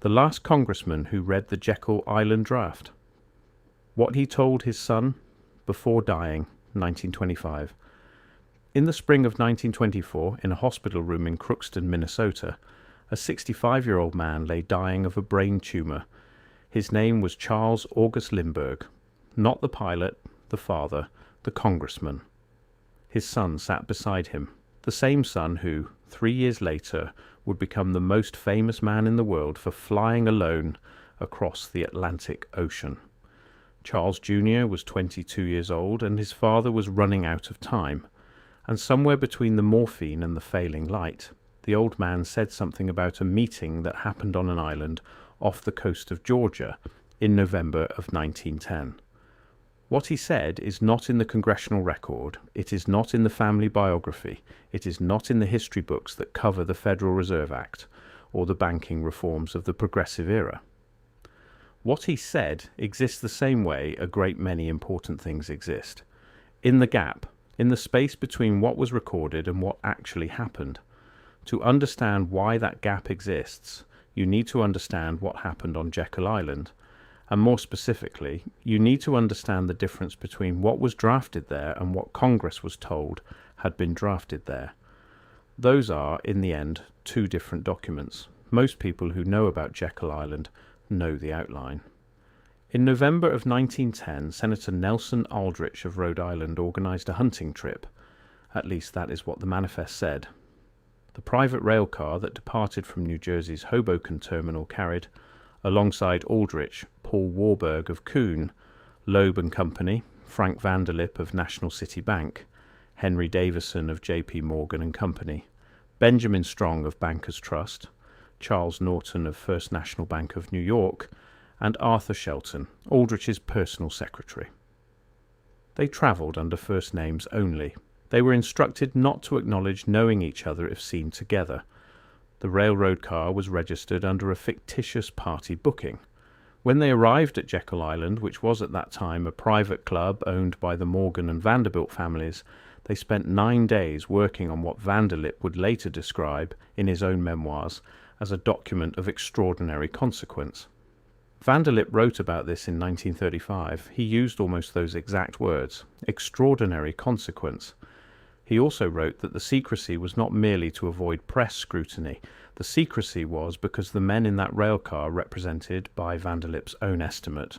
the last congressman who read the Jekyll Island draft. What he told his son before dying, 1925. In the spring of 1924, in a hospital room in Crookston, Minnesota, a 65-year-old man lay dying of a brain tumor. His name was Charles August Lindbergh, not the pilot, the father, the congressman. His son sat beside him, the same son who, 3 years later, would become the most famous man in the world for flying alone across the Atlantic Ocean. Charles Jr. was 22 years old, and his father was running out of time. And somewhere between the morphine and the failing light, the old man said something about a meeting that happened on an island off the coast of Georgia in November of 1910. What he said is not in the congressional record, it is not in the family biography, it is not in the history books that cover the Federal Reserve Act or the banking reforms of the Progressive era. What he said exists the same way a great many important things exist. In the gap, in the space between what was recorded and what actually happened. To understand why that gap exists, you need to understand what happened on Jekyll Island. And more specifically, you need to understand the difference between what was drafted there and what Congress was told had been drafted there. Those are, in the end, two different documents. Most people who know about Jekyll Island know the outline. In November of 1910, Senator Nelson Aldrich of Rhode Island organized a hunting trip. At least that is what the manifest said. The private railcar that departed from New Jersey's Hoboken terminal carried, alongside Aldrich, Paul Warburg of Kuhn, Loeb and Company, Frank Vanderlip of National City Bank, Henry Davison of J.P. Morgan and Company, Benjamin Strong of Bankers Trust, Charles Norton of First National Bank of New York, and Arthur Shelton, Aldrich's personal secretary. They travelled under first names only. They were instructed not to acknowledge knowing each other if seen together. The railroad car was registered under a fictitious party booking. When they arrived at Jekyll Island, which was at that time a private club owned by the Morgan and Vanderbilt families, they spent 9 days working on what Vanderlip would later describe, in his own memoirs, as a document of extraordinary consequence. Vanderlip wrote about this in 1935. He used almost those exact words, extraordinary consequence. He also wrote that the secrecy was not merely to avoid press scrutiny. The secrecy was because the men in that railcar represented, by Vanderlip's own estimate,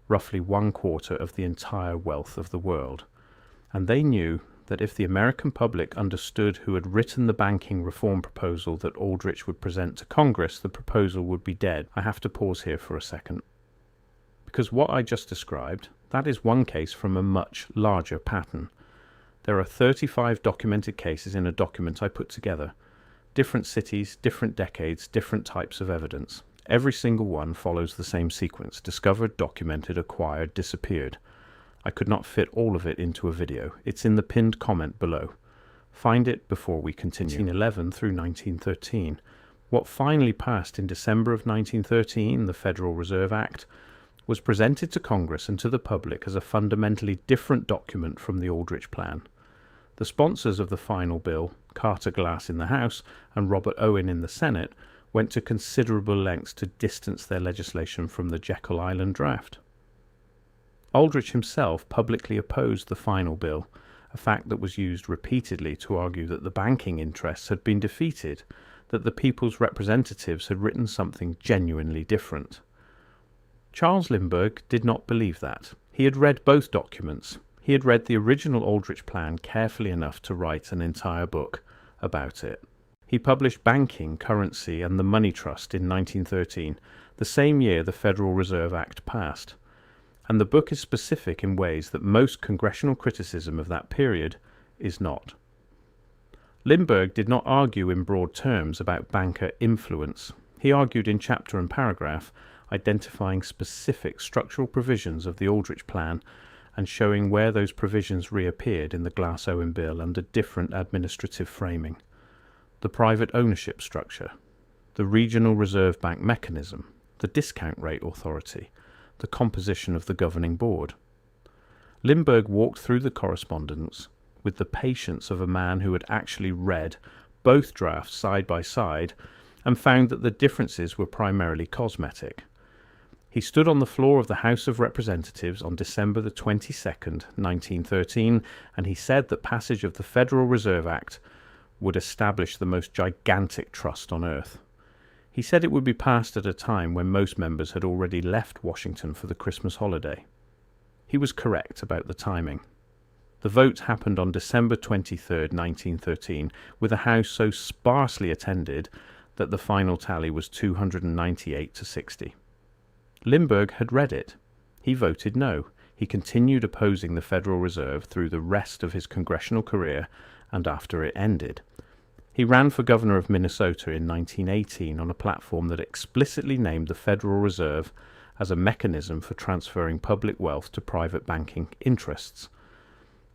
roughly 1/4 of the entire wealth of the world. And they knew that if the American public understood who had written the banking reform proposal that Aldrich would present to Congress, the proposal would be dead. I have to pause here for a second. Because what I just described, that is one case from a much larger pattern. There are 35 documented cases in a document I put together. Different cities, different decades, different types of evidence. Every single one follows the same sequence: discovered, documented, acquired, disappeared. I could not fit all of it into a video. It's in the pinned comment below. Find it before we continue. 1911 through 1913. What finally passed in December of 1913, the Federal Reserve Act, was presented to Congress and to the public as a fundamentally different document from the Aldrich Plan. The sponsors of the final bill, Carter Glass in the House and Robert Owen in the Senate, went to considerable lengths to distance their legislation from the Jekyll Island draft. Aldrich himself publicly opposed the final bill, a fact that was used repeatedly to argue that the banking interests had been defeated, that the people's representatives had written something genuinely different. Charles Lindbergh did not believe that. He had read both documents. He had read the original Aldrich Plan carefully enough to write an entire book about it. He published Banking, Currency, and the Money Trust in 1913, the same year the Federal Reserve Act passed. And the book is specific in ways that most congressional criticism of that period is not. Lindbergh did not argue in broad terms about banker influence. He argued in chapter and paragraph, identifying specific structural provisions of the Aldrich Plan and showing where those provisions reappeared in the Glass-Owen bill under different administrative framing. The private ownership structure, the regional reserve bank mechanism, the discount rate authority, the composition of the governing board. Lindbergh walked through the correspondence with the patience of a man who had actually read both drafts side by side and found that the differences were primarily cosmetic. He stood on the floor of the House of Representatives on December the 22nd, 1913, and he said that passage of the Federal Reserve Act would establish the most gigantic trust on earth. He said it would be passed at a time when most members had already left Washington for the Christmas holiday. He was correct about the timing. The vote happened on December 23rd, 1913, with a House so sparsely attended that the final tally was 298 to 60. Lindbergh had read it. He voted no. He continued opposing the Federal Reserve through the rest of his congressional career and after it ended. He ran for governor of Minnesota in 1918 on a platform that explicitly named the Federal Reserve as a mechanism for transferring public wealth to private banking interests.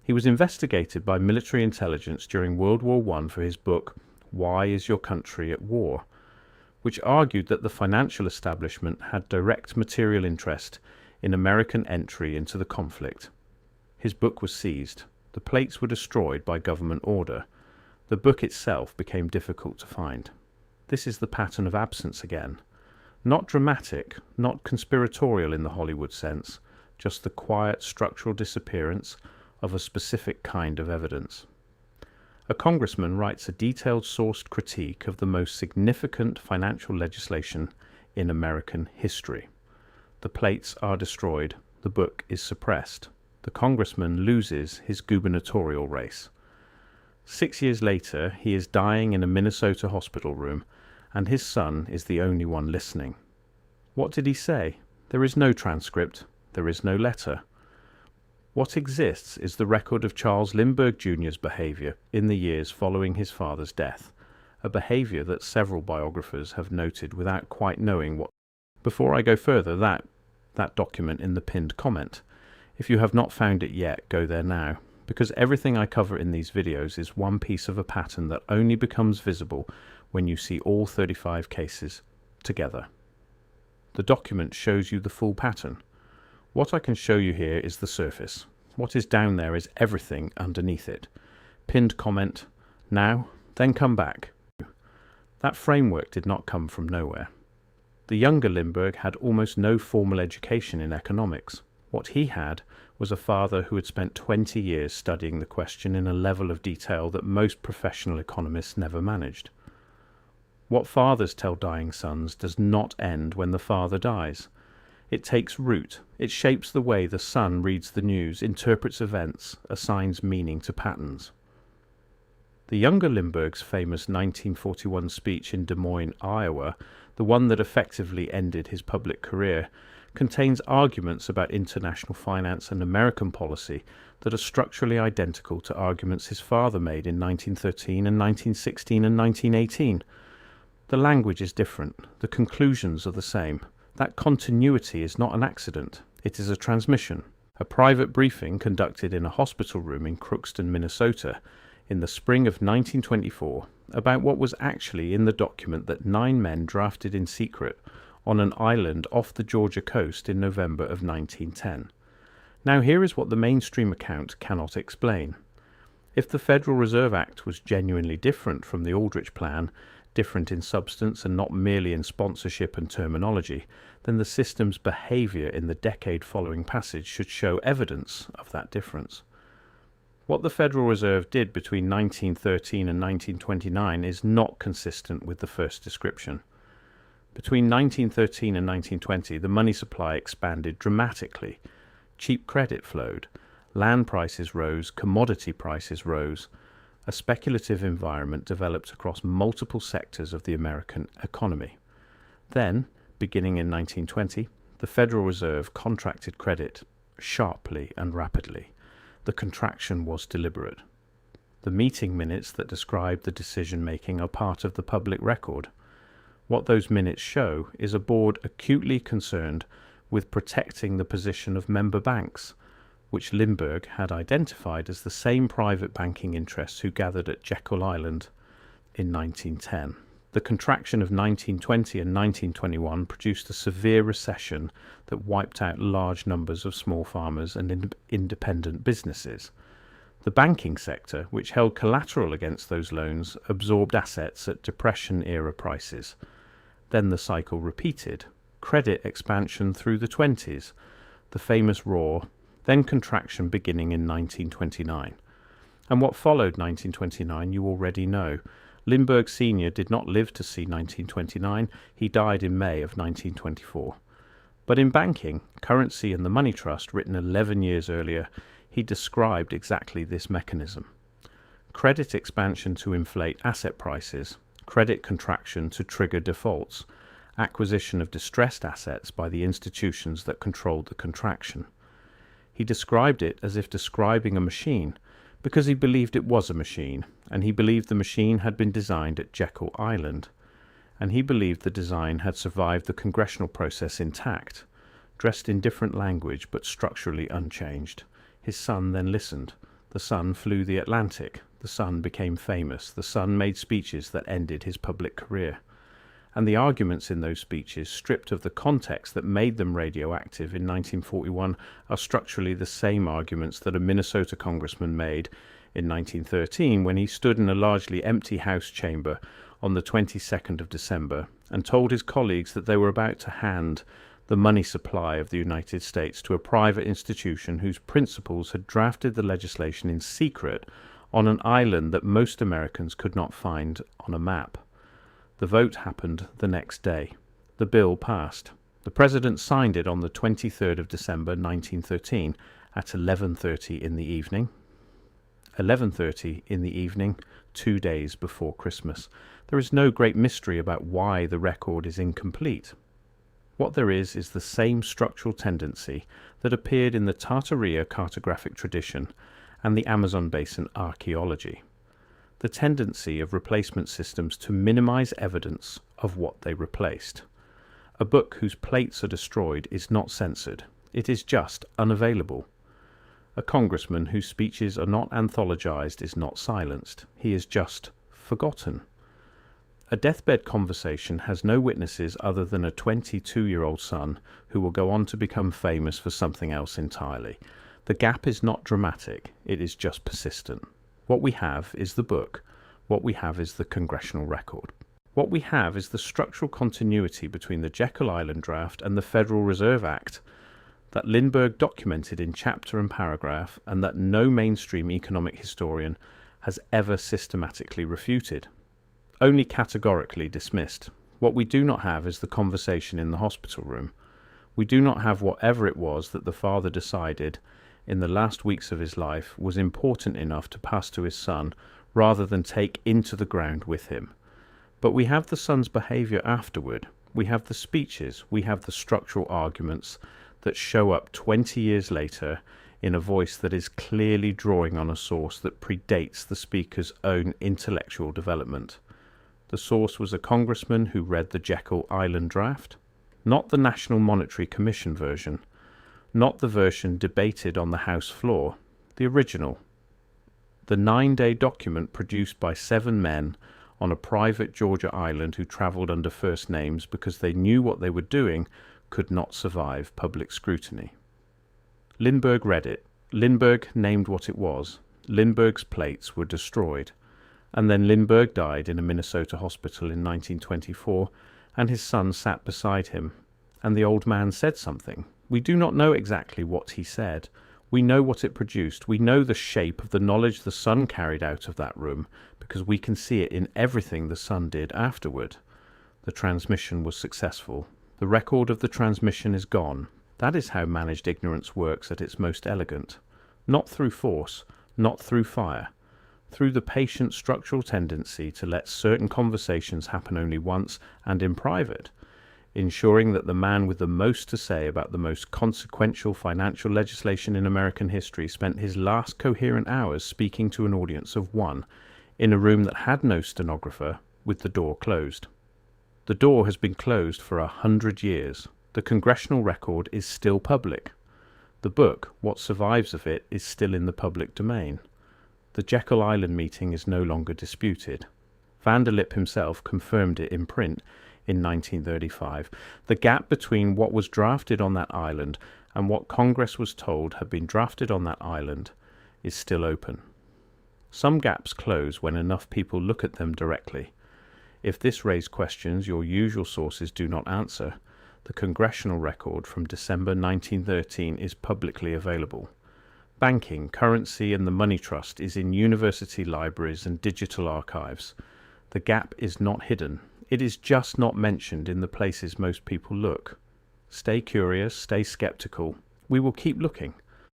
He was investigated by military intelligence during World War I for his book, Why Is Your Country at War?, which argued that the financial establishment had direct material interest in American entry into the conflict. His book was seized. The plates were destroyed by government order. The book itself became difficult to find. This is the pattern of absence again. Not dramatic, not conspiratorial in the Hollywood sense, just the quiet structural disappearance of a specific kind of evidence. A congressman writes a detailed sourced critique of the most significant financial legislation in American history. The plates are destroyed. The book is suppressed. The congressman loses his gubernatorial race. 6 years later, he is dying in a Minnesota hospital room, and his son is the only one listening. What did he say? There is no transcript. There is no letter. What exists is the record of Charles Lindbergh Jr.'s behavior in the years following his father's death, a behavior that several biographers have noted without quite knowing what. Before I go further, that document in the pinned comment. If you have not found it yet, go there now, because everything I cover in these videos is one piece of a pattern that only becomes visible when you see all 35 cases together. The document shows you the full pattern. What I can show you here is the surface. What is down there is everything underneath it. Pinned comment, now, then come back. That framework did not come from nowhere. The younger Lindbergh had almost no formal education in economics. What he had was a father who had spent 20 years studying the question in a level of detail that most professional economists never managed. What fathers tell dying sons does not end when the father dies. It takes root. It shapes the way the son reads the news, interprets events, assigns meaning to patterns. The younger Lindbergh's famous 1941 speech in Des Moines, Iowa, the one that effectively ended his public career, contains arguments about international finance and American policy that are structurally identical to arguments his father made in 1913 and 1916 and 1918. The language is different. The conclusions are the same. That continuity is not an accident. It is a transmission. A private briefing conducted in a hospital room in Crookston, Minnesota, in the spring of 1924, about what was actually in the document that 9 men drafted in secret on an island off the Georgia coast in November of 1910. Now here is what the mainstream account cannot explain. If the Federal Reserve Act was genuinely different from the Aldrich Plan, different in substance and not merely in sponsorship and terminology, then the system's behavior in the decade following passage should show evidence of that difference. What the Federal Reserve did between 1913 and 1929 is not consistent with the first description. Between 1913 and 1920, the money supply expanded dramatically. Cheap credit flowed, land prices rose, commodity prices rose. A speculative environment developed across multiple sectors of the American economy. Then, beginning in 1920, the Federal Reserve contracted credit sharply and rapidly. The contraction was deliberate. The meeting minutes that describe the decision-making are part of the public record. What those minutes show is a board acutely concerned with protecting the position of member banks, which Lindbergh had identified as the same private banking interests who gathered at Jekyll Island in 1910. The contraction of 1920 and 1921 produced a severe recession that wiped out large numbers of small farmers and independent businesses. The banking sector, which held collateral against those loans, absorbed assets at Depression-era prices. Then the cycle repeated. Credit expansion through the 20s, the famous roar, then contraction beginning in 1929. And what followed 1929 you already know. Lindbergh Sr. did not live to see 1929, he died in May of 1924. But in banking, Currency and the Money Trust, written 11 years earlier, he described exactly this mechanism. Credit expansion to inflate asset prices, credit contraction to trigger defaults, acquisition of distressed assets by the institutions that controlled the contraction. He described it as if describing a machine, because he believed it was a machine, and he believed the machine had been designed at Jekyll Island, and he believed the design had survived the congressional process intact, dressed in different language but structurally unchanged. His son then listened. The son flew the Atlantic. The son became famous. The son made speeches that ended his public career. And the arguments in those speeches, stripped of the context that made them radioactive in 1941, are structurally the same arguments that a Minnesota congressman made in 1913 when he stood in a largely empty House chamber on the 22nd of December and told his colleagues that they were about to hand the money supply of the United States to a private institution whose principals had drafted the legislation in secret on an island that most Americans could not find on a map. The vote happened the next day. The bill passed. The president signed it on the 23rd of December 1913 at 11:30 in the evening. 11:30 in the evening, 2 days before Christmas. There is no great mystery about why the record is incomplete. What there is the same structural tendency that appeared in the Tartaria cartographic tradition and the Amazon basin archaeology. The tendency of replacement systems to minimize evidence of what they replaced. A book whose plates are destroyed is not censored. It is just unavailable. A congressman whose speeches are not anthologized is not silenced. He is just forgotten. A deathbed conversation has no witnesses other than a 22-year-old son who will go on to become famous for something else entirely. The gap is not dramatic, it is just persistent. What we have is the book. What we have is the congressional record. What we have is the structural continuity between the Jekyll Island draft and the Federal Reserve Act that Lindbergh documented in chapter and paragraph, and that no mainstream economic historian has ever systematically refuted. Only categorically dismissed. What we do not have is the conversation in the hospital room. We do not have whatever it was that the father decided in the last weeks of his life was important enough to pass to his son rather than take into the ground with him. But we have the son's behavior afterward. We have the speeches. We have the structural arguments that show up 20 years later in a voice that is clearly drawing on a source that predates the speaker's own intellectual development. The source was a congressman who read the Jekyll Island draft, not the National Monetary Commission version, not the version debated on the House floor, the original. The 9-day document produced by 7 men on a private Georgia island who travelled under first names because they knew what they were doing could not survive public scrutiny. Lindbergh read it. Lindbergh named what it was. Lindbergh's plates were destroyed. And then Lindbergh died in a Minnesota hospital in 1924, and his son sat beside him. And the old man said something. We do not know exactly what he said. We know what it produced. We know the shape of the knowledge the son carried out of that room, because we can see it in everything the son did afterward. The transmission was successful. The record of the transmission is gone. That is how managed ignorance works at its most elegant. Not through force, not through fire. Through the patient structural tendency to let certain conversations happen only once and in private, ensuring that the man with the most to say about the most consequential financial legislation in American history spent his last coherent hours speaking to an audience of 1 in a room that had no stenographer, with the door closed. The door has been closed for 100 years. The congressional record is still public. The book, what survives of it, is still in the public domain. The Jekyll Island meeting is no longer disputed. Vanderlip himself confirmed it in print in 1935. The gap between what was drafted on that island and what Congress was told had been drafted on that island is still open. Some gaps close when enough people look at them directly. If this raises questions your usual sources do not answer, the congressional record from December 1913 is publicly available. Banking, currency, and the money trust is in university libraries and digital archives. The gap is not hidden. It is just not mentioned in the places most people look. Stay curious, stay skeptical. We will keep looking.